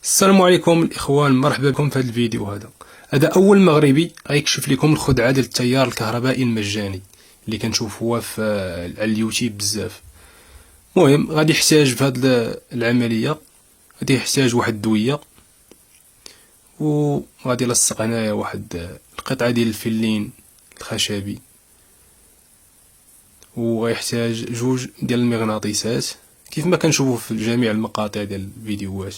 السلام عليكم الاخوان، مرحبا بكم في هذا الفيديو. هذا اول مغربي غيكشف لكم الخدعه ديال التيار الكهربائي المجاني اللي كنشوفوها على اليوتيوب بزاف. المهم غادي يحتاج في هذه العمليه، غادي يحتاج واحد الدويه، وغادي يلصق هنايا واحد القطعه ديال الفلين الخشبي، وغيحتاج جوج ديال المغناطيسات كيف ما كنشوفوا في جميع المقاطع ديال الفيديوهات.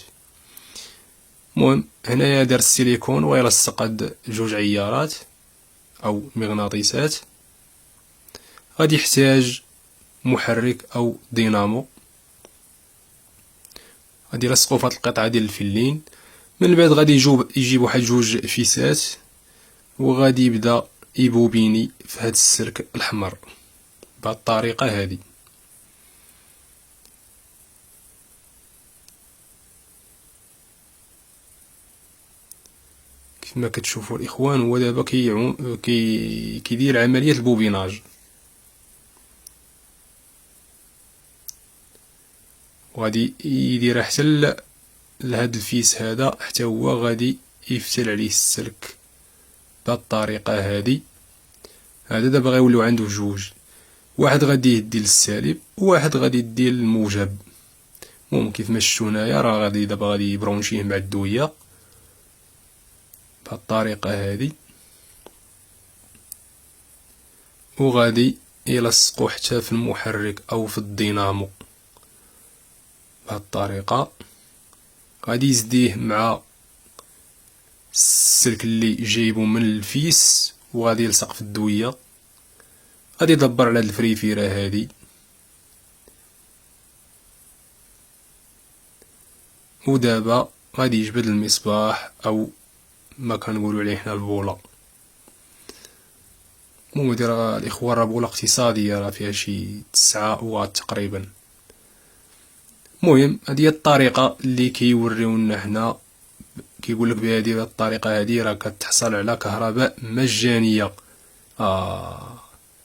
المهم هنايا دار السيليكون ويلصق هاد جوج عيارات او مغناطيسات. غادي يحتاج محرك او دينامو، غادي يلصقو في هاد القطعه ديال الفلين. من بعد غادي يجيب واحد جوج فيسات، وغادي يبدا يبوبيني في هاد السلك الاحمر بهاد الطريقه هادي. كيف ما كتشوفوا الاخوان، هو دابا كيدير عمليه البوبيناج، وغادي يديرها حتى لهاد الفيس هذا، حتى هو غادي يفتل عليه السلك بهاد الطريقه هادي. هذا دابا غيوليو عنده جوج، واحد غادي يدي للسالب وواحد غادي يدي للموجب. المهم كيف ما شفتوا هنايا راه غادي يبرونشيه مع الدويه بهاد الطريقه هادي، وغادي يلصقو حتى في المحرك او في الدينامو بهاد الطريقه. غادي يزديه مع السلك اللي جايبو من الفيس، وغادي يلصق في الدويه. غادي يدبر على هاد الفريفيره هادي، ودابا غادي يجبد المصباح او ما كنقولوا عليه حنا البوله. المهم هادي راه الاخوان راه بوله اقتصاديه، راه فيها شي 9 واط تقريبا. المهم هادي هي الطريقه اللي كيوريونا حنا، كيقولك بهذه الطريقه هذه راه كتحصل على كهرباء مجانيه.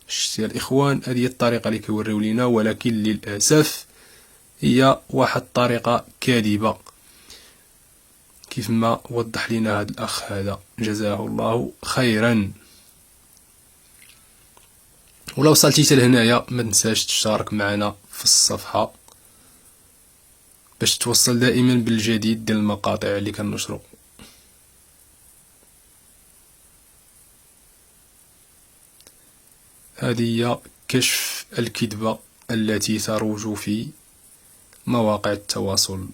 شتي الاخوان، هذه هي الطريقه اللي كيوريو لينا، ولكن للاسف هي واحد الطريقه كاذبه كيف ما وضح لنا هذا الاخ هذا، جزاه الله خيرا. ولا وصلتي حتى لهنايا ما تنساش تشترك معنا في الصفحه باش توصل دائما بالجديد ديال المقاطع اللي كنشرو. هذه هي كشف الكذبة التي تروج في مواقع التواصل